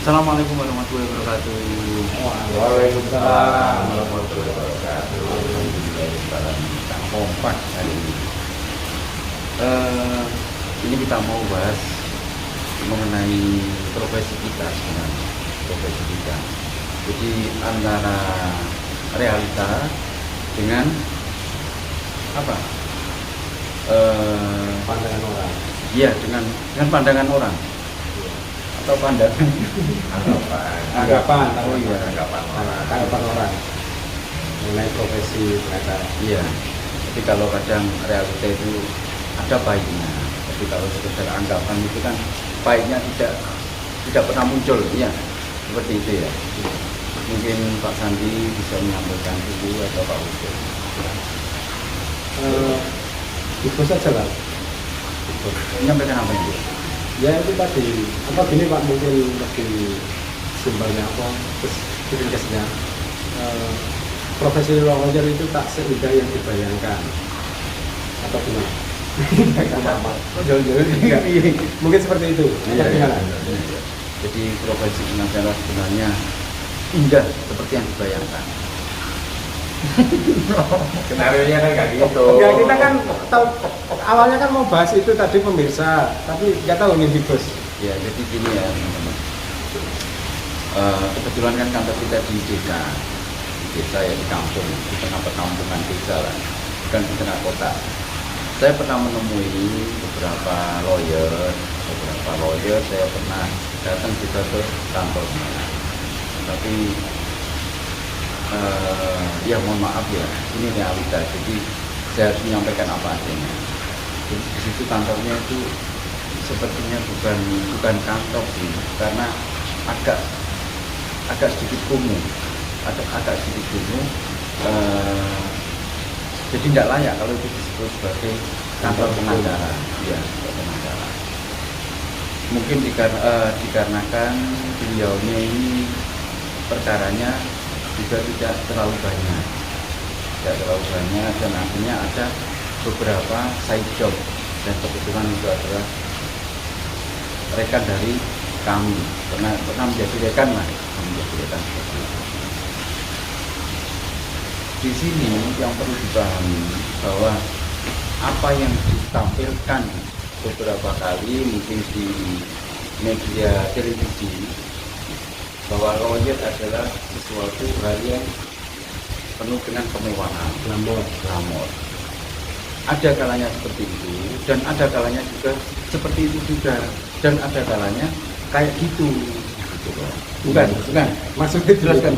Assalamualaikum warahmatullahi wabarakatuh. Waalaikumsalam warahmatullahi wabarakatuh. Kita kompak hari ini. Ini kita mau bahas mengenai profesi kita sebenarnya, profesi kita. Jadi antara realita dengan apa? Pandangan orang. Iya, dengan pandangan orang atau pandangan Anggapan. Oh iya, Anggapan orang mengenai profesi mereka. iya. Jadi kalau kadang realita itu ada baiknya. Jadi kalau sekedar anggapan itu kan baiknya tidak pernah muncul, ya seperti itu ya. Mungkin Pak Sandi bisa menyampaikan dulu atau Pak Ujo. Itu saja lah. Menyampaikan apa ini? Ya itu tadi. Apa gini Pak, mungkin lebih simpelnya apa? Ringkasnya. Profesi lawyer itu tak seindah yang dibayangkan. Atau gimana? Mungkin seperti itu. Iya, Atau gimana? iya. Jadi profesi pengacara sebenarnya indah seperti yang dibayangkan. Skenario-nya kan kayak gitu. Ya kita kan tahu awalnya kan mau bahas itu tadi pemirsa, tapi nggak tahu nih bos. Ya, jadi gini ya teman-teman. Kebetulan kan kantor kita di desa ya, di kampung, di tengah perkampungan desa lah, bukan di tengah kota. Saya pernah menemui beberapa lawyer saya pernah datang juga ke kantornya. Tapi ya mohon maaf ya, ini realita. Jadi saya harus menyampaikan apa adanya. Jadi di situ kantornya itu sepertinya bukan kantor sih, karena agak sedikit kumuh, agak sedikit kumuh. Jadi tidak layak kalau itu disebut sebagai kantor pengacara, ya, kantor pengacara. Mungkin dikarenakan beliaunya ini perkaranya juga tidak terlalu banyak, dan akhirnya ada beberapa side job, dan kebetulan itu adalah rekan dari kami, pernah menjadi rekan seperti itu. Di sini yang perlu dipahami bahwa apa yang ditampilkan beberapa kali mungkin di media televisi, bahwa lawyer adalah sesuatu hal yang penuh dengan kemewahan, glamor. Ada kalanya seperti itu, dan ada kalanya juga seperti itu juga, dan ada kalanya kayak gitu loh. Bukan. Maksudnya Jelaskan.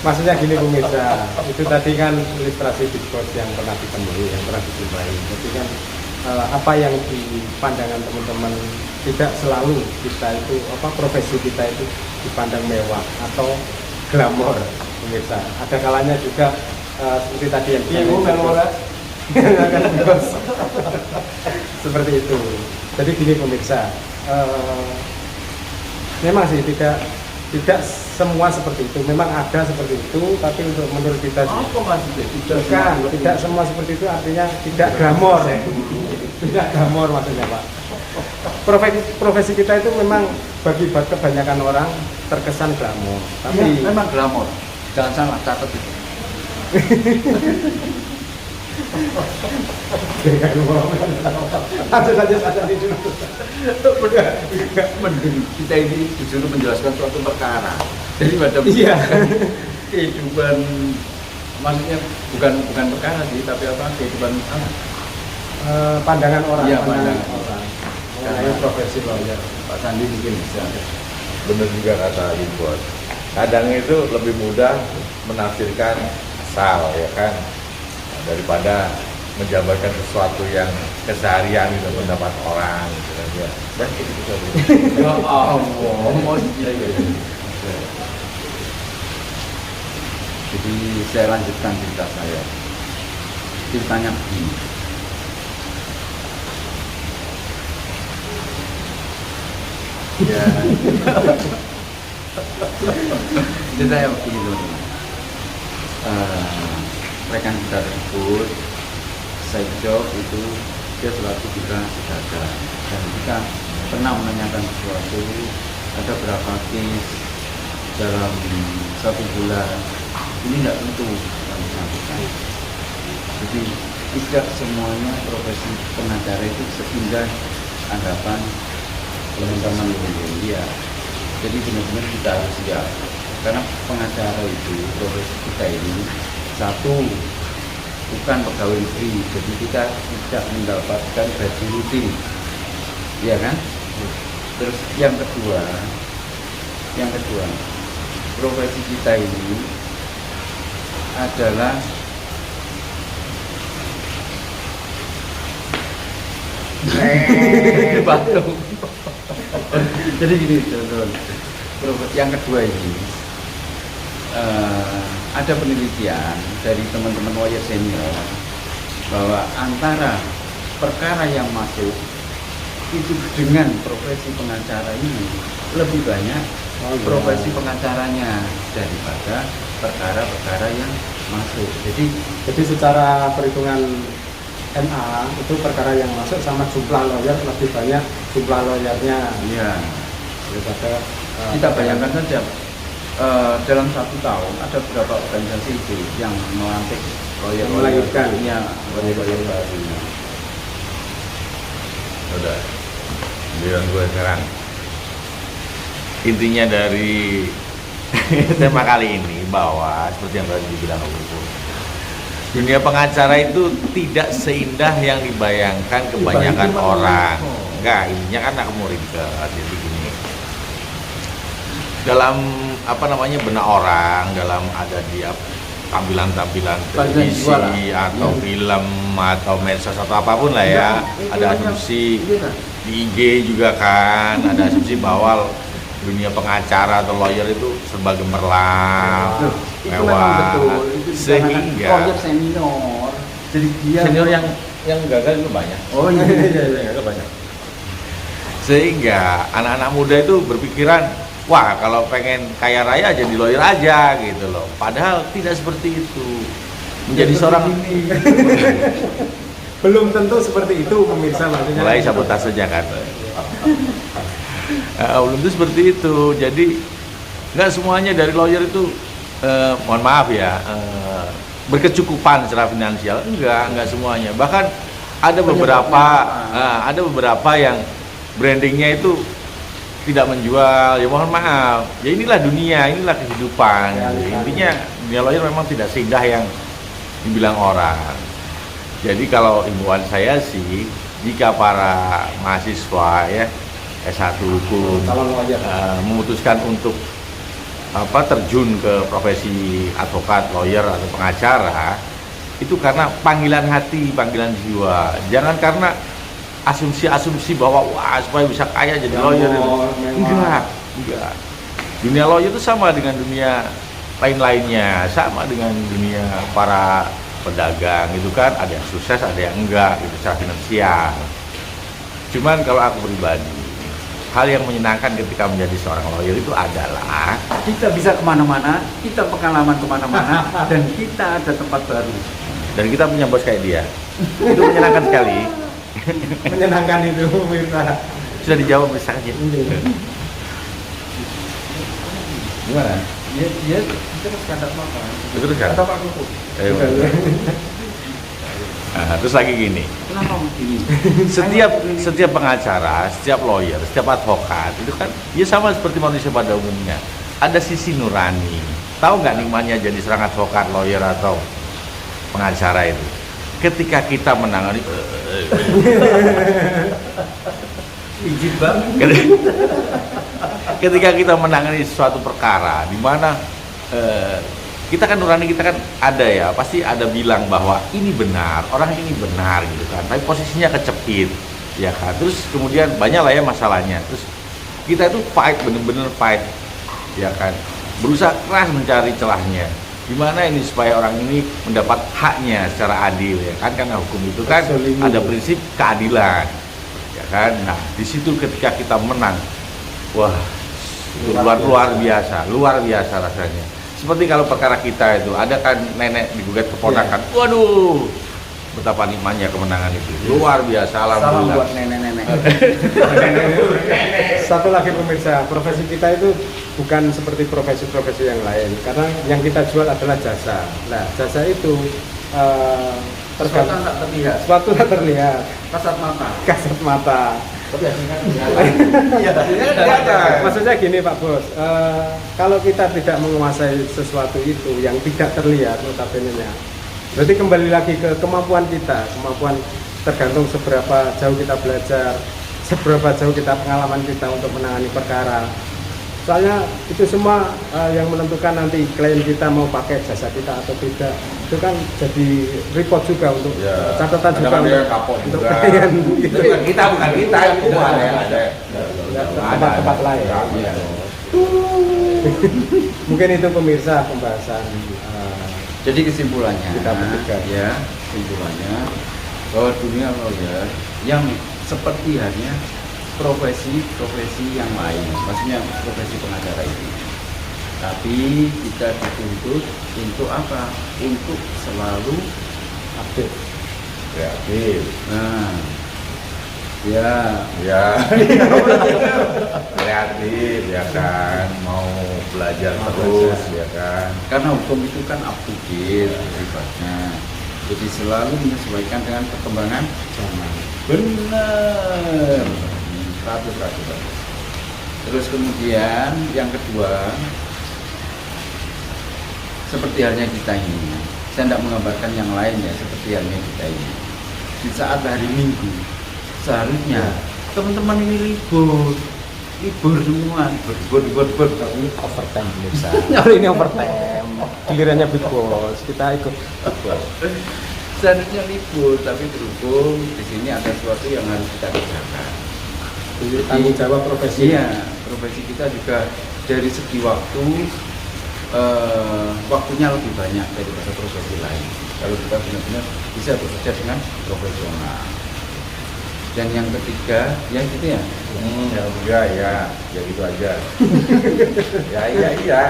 Maksudnya gini pemirsa, itu tadi kan ilustrasi bos yang pernah ditemui, yang pernah dijumpai. Jadi kan apa yang di pandangan teman-teman tidak selalu kita itu profesi kita itu dipandang mewah atau glamor pemirsa. Ada kalanya juga seperti tadi yang seperti itu. Jadi gini pemirsa, memang sih tidak semua seperti itu. Memang ada seperti itu, tapi untuk menurut kita tidak semua seperti itu, artinya tidak glamor. Tidak glamor maksudnya Pak. Profesi kita itu memang bagi kebanyakan orang terkesan glamor. Tapi ya, memang glamor. Jangan salah, catat itu. Mending kita ini disuruh menjelaskan suatu perkara. Jadi pada kehidupan, maksudnya bukan perkara sih, tapi kehidupan pandangan orang. Iya, pandangan orang. Karena profesi lawyer. Pak Sandi mungkin bisa. Benar juga kata Ibu. Kadang itu lebih mudah menafsirkan asal, ya kan, daripada menjabarkan sesuatu yang keseharian itu pendapat orang, gitu kan ya. Dan itu saja. Ya Allah, Jadi saya lanjutkan cerita saya. Ceritanya begini. Ya. Ceritanya begini teman-teman. Rekan kita tersebut side job itu dia selalu kita jaga. Dan kita pernah menanyakan sesuatu, ada berapa case dalam 1 bulan, ini tidak tentu kami sampaikan. Jadi tidak semuanya profesi pengacara itu seindah anggapan teman-teman ya. Jadi benar-benar kita harus siap, karena pengacara itu profesi kita ini satu, bukan pegawai negeri, jadi kita tidak mendapatkan gaji rutin, ya kan? Terus yang kedua, profesi kita ini adalah Batuk. Jadi gini teman-teman, yang kedua ini ada penelitian dari teman-teman lawyer senior bahwa antara perkara yang masuk itu dengan profesi pengacara ini lebih banyak profesi pengacaranya daripada perkara-perkara yang masuk. Jadi secara perhitungan MA itu perkara yang masuk sama jumlah lawyer lebih banyak jumlah lawyernya Iya. daripada Kita bayangkan saja dalam 1 tahun ada berapa organisasi itu yang melantik lawyer Melahirkan. lawyer baru. Udah, bilang gue sekarang. Intinya dari tema kali ini bahwa seperti yang tadi dibilang Ibu, dunia pengacara itu tidak seindah yang dibayangkan kebanyakan orang. Enggak, ininya kan aku mau ringkas. Jadi gini, dalam benak orang, dalam ada dia tampilan-tampilan televisi atau film atau medsos atau apapun lah ya, ada asumsi di IG juga kan, ada asumsi bahwa dunia pengacara atau lawyer itu serba gemerlap, mewah, sehingga lawyer senior. Jadi dia senior yang gagal itu banyak. Oh iya, Gagal banyak. Sehingga anak-anak muda itu berpikiran, wah kalau pengen kaya raya jadi lawyer aja gitu loh. Padahal tidak seperti itu. Menjadi seorang belum tentu seperti itu pemirsa, maksudnya mulai sabotasenya kan. Belum tentu seperti itu. Jadi nggak semuanya dari lawyer itu mohon maaf ya berkecukupan secara finansial, enggak semuanya. Bahkan ada beberapa yang brandingnya itu tidak menjual, ya mohon maaf. Ya inilah dunia, inilah kehidupan. Intinya dunia lawyer memang tidak seindah yang dibilang orang. Jadi kalau himbauan saya sih, jika para mahasiswa ya S1 hukum memutuskan untuk terjun ke profesi advokat, lawyer atau pengacara, itu karena panggilan hati, panggilan jiwa. Jangan karena asumsi-asumsi bahwa wah supaya bisa kaya jadi lawyer. Enggak. Dunia lawyer itu sama dengan dunia lain-lainnya, sama dengan dunia para pedagang itu kan, ada yang sukses, ada yang enggak gitu secara finansial. Cuman kalau aku pribadi, hal yang menyenangkan ketika menjadi seorang lawyer itu adalah kita bisa kemana-mana, kita pengalaman kemana-mana, dan kita ada tempat baru. Dan kita punya bos kayak dia. Itu menyenangkan sekali. menyenangkan itu pemirsa. Sudah dijawab misalnya. Gimana? Ya, terus kata apa? Terus kan? Kata Pak Kuku. Nah, terus lagi gini. Kenapa begini? Setiap pengacara, setiap lawyer, setiap advokat itu kan ya sama seperti manusia pada umumnya. Ada sisi nurani. Tahu nggak nikmatnya jadi seorang advokat, lawyer atau pengacara itu? Ketika kita menangani Izin banget. Ketika kita menangani suatu perkara di mana kita kan nurani kita kan ada ya, pasti ada bilang bahwa ini benar, orang ini benar gitu kan, tapi posisinya kecepit ya kan, terus kemudian banyak lah ya masalahnya, terus kita itu fight, bener-bener fight ya kan, berusaha keras mencari celahnya gimana ini supaya orang ini mendapat haknya secara adil ya kan, karena hukum itu kan ada prinsip keadilan ya kan. Nah di situ ketika kita menang, wah luar biasa rasanya. Seperti kalau perkara kita itu ada kan nenek digugat keponakan, waduh betapa nikmatnya kemenangan itu. Luar biasa, Salam alhamdulillah. buat nenek-nenek. Satu lagi pemirsa, profesi kita itu bukan seperti profesi-profesi yang lain, karena yang kita jual adalah jasa. Nah, jasa itu Tergantung tak terlihat. suatu tak terlihat, Kasat mata. kasat mata. Tapi hasilnya kan kelihatan. Iya, hasilnya kan kelihatan. Maksudnya gini Pak Bos, kalau kita tidak menguasai sesuatu itu yang tidak terlihat notabene-nya, berarti kembali lagi ke kemampuan kita, kemampuan tergantung seberapa jauh kita belajar, seberapa jauh kita pengalaman kita untuk menangani perkara. Soalnya itu semua yang menentukan nanti klien kita mau pakai jasa kita atau tidak. Itu kan jadi report juga untuk catatan juga Ada kapok untuk juga. klien. Itu bukan kita, itu ada. Tempat-tempat lain. Iya. Mungkin itu pemirsa pembahasan Jadi kesimpulannya, Kita bertiga. ya kesimpulannya bahwa dunia lawyer yang seperti halnya profesi-profesi yang lain, maksudnya profesi pengacara itu. Tapi kita dituntut untuk apa? Untuk selalu update. Kreatif. Nah, ya Ya. Kreatif ya kan, mau belajar Mau terus belajar. ya kan. karena hukum itu kan up to date sifatnya. Jadi selalu menyesuaikan dengan perkembangan Zaman. benar 100%. Terus kemudian yang kedua, seperti halnya kita ini, saya tidak menggambarkan yang lain ya, seperti halnya kita ini. Di saat hari Minggu, seharusnya teman-teman ini libur semua, libur. Ini overtime pemirsa. Ini overtime. Gilirannya Big Boss, kita ikut Big Boss. Seharusnya libur, tapi berhubung di sini ada sesuatu yang harus kita kerjakan. Jadi tanggung jawab profesi. Iya, profesi kita juga dari segi waktu, waktunya lebih banyak daripada profesi lain. Kalau kita benar-benar bisa bekerja dengan profesional. Dan yang ketiga, ya gitu ya. Ya gitu aja. Iya.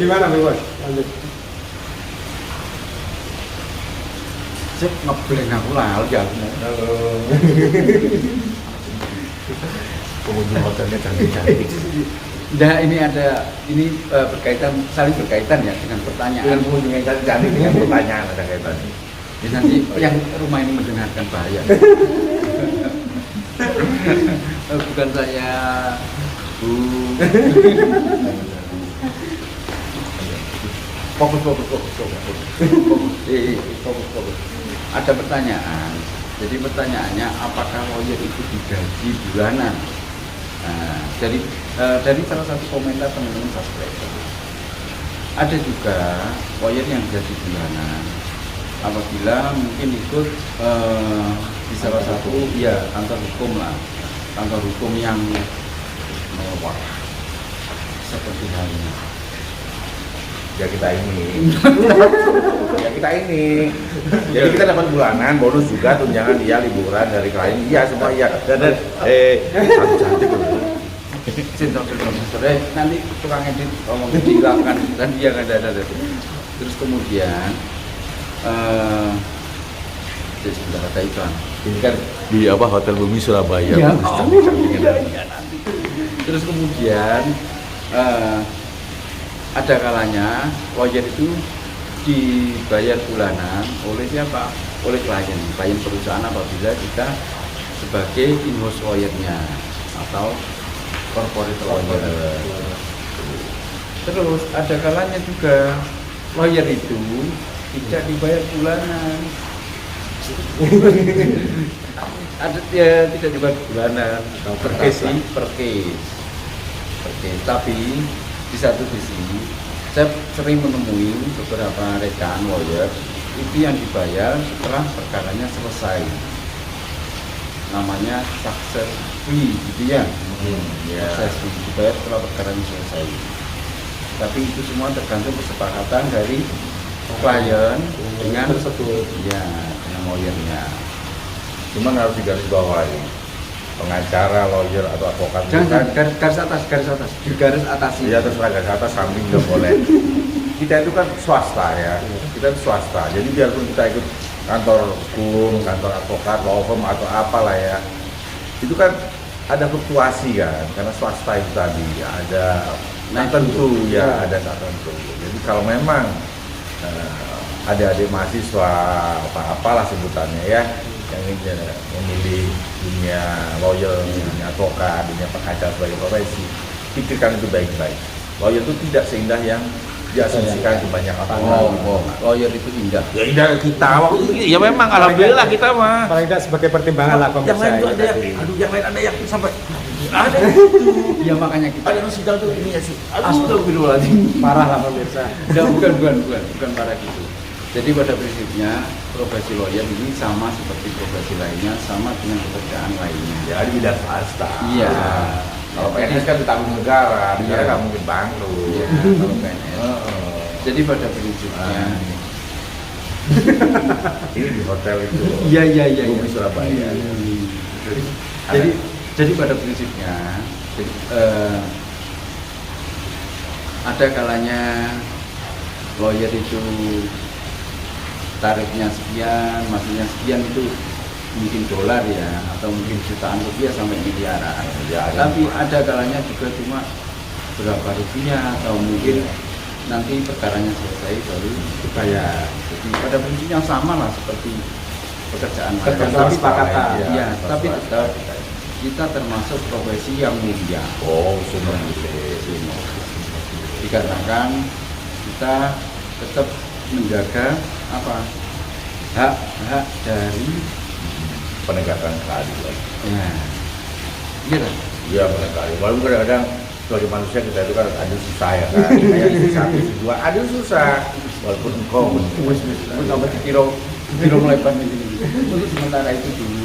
Gimana Big Boss? Lanjut. Cek ngeblank aku lah, ya. Pengunjung hotelnya cantik-cantik. Nah ini berkaitan, saling berkaitan ya dengan pertanyaan. Pengunjung yang cantik-cantik dengan pertanyaan ada kaitannya. Ya, nanti yang rumah ini mendengarkan bahaya. Bukan saya, Bu. Fokus. Ada pertanyaan. Jadi pertanyaannya, apakah lawyer itu digaji bulanan? Nah, dari salah satu komentar teman-teman subscriber, ada juga lawyer yang digaji bulanan apabila mungkin ikut di salah satu kantor hukum yang mewah seperti halnya Ya kita ini. Jadi kita dapat bulanan, bonus juga, tunjangan iya, liburan dari klien, iya semua iya. Dan cantik loh. Nanti tukang edit ngomong dihilangkan dan dia nggak ada. Terus kemudian jadi sebentar ada iklan. Ini kan di Hotel Bumi Surabaya. Iya, Cantik-cantiknya. nanti. Terus kemudian ada kalanya lawyer itu dibayar bulanan oleh siapa? Oleh klien perusahaan apabila kita sebagai in-house lawyernya atau corporate lawyer. Terus ada kalanya juga lawyer itu tidak dibayar bulanan. Tidak dibayar bulanan, per case. Tapi di satu sisi saya sering menemui beberapa rekan lawyer itu yang dibayar setelah perkaranya selesai, namanya success fee gitu ya. Success fee dibayar setelah perkaranya selesai. Tapi itu semua tergantung kesepakatan dari klien dengan dengan lawyernya. Cuman harus digarisbawahi, pengacara, lawyer atau advokat Jangan garis atas, di garis atas ya terserah garis atas, samping nggak boleh. Kita itu kan swasta ya, kita itu swasta. Jadi biarpun kita ikut kantor hukum, kantor advokat, law firm atau apalah ya, itu kan ada fluktuasi kan, karena swasta itu tadi ada tentu ya, ada tertentu. Jadi kalau memang adik-adik mahasiswa apalah sebutannya ya, yang ingin memilih dunia lawyer, dunia advokat, dunia pengacara sebagai profesi, pikirkan itu baik-baik. Lawyer itu tidak seindah yang diasumsikan itu banyak orang. Lawyer itu indah. Ya indah kita waktu itu, ya memang alhamdulillah kita mah. Paling tidak sebagai pertimbangan lah Yang lain pemirsa tuh ini ada yang, tadi. aduh yang lain ada yang sampai ada Ya makanya kita ada yang sidang tuh ini ya sih. Astagfirullahaladzim. Parah lah pemirsa. bukan para gitu. Jadi pada prinsipnya profesi lawyer ini sama seperti profesi lainnya, sama dengan pekerjaan lainnya. Ya di bidang swasta. Iya. Kalau PNS kan ditanggung negara, negara Iya. nggak mungkin bangkrut. Iya, kalau PNS. Jadi pada prinsipnya Ini di hotel itu. iya. Bumi Surabaya. Jadi pada prinsipnya ada kalanya lawyer itu tarifnya sekian, maksudnya sekian itu mungkin dolar ya, atau mungkin jutaan rupiah sampai miliaran. Ya, Tapi ada kalanya juga cuma berapa rupiah, atau mungkin nanti perkaranya selesai baru dibayar. Jadi pada prinsipnya sama lah seperti pekerjaan lain. Tergantung kesepakatan. Iya, tapi tetap kita termasuk profesi yang mulia. Oh, semua Dikarenakan kita tetap menjaga apa hak dari penegakan keadilan. ya iya kan? Iya benar kali. Walaupun kadang-kadang sebagai manusia kita itu kan ada susah ya kan. Kayak isi satu, isi dua, ada susah. Walaupun engkau Sampai kilo melebar ini. Untuk sementara itu dulu.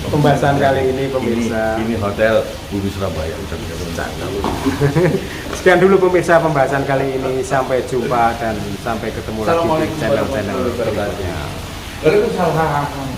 Pembahasan kali ini pemirsa. Ini hotel Bumi Surabaya udah bisa bercanda. Sekian dulu pemirsa pembahasan kali ini. Sampai jumpa dan sampai ketemu lagi di channel-channel berikutnya. Waalaikumsalam.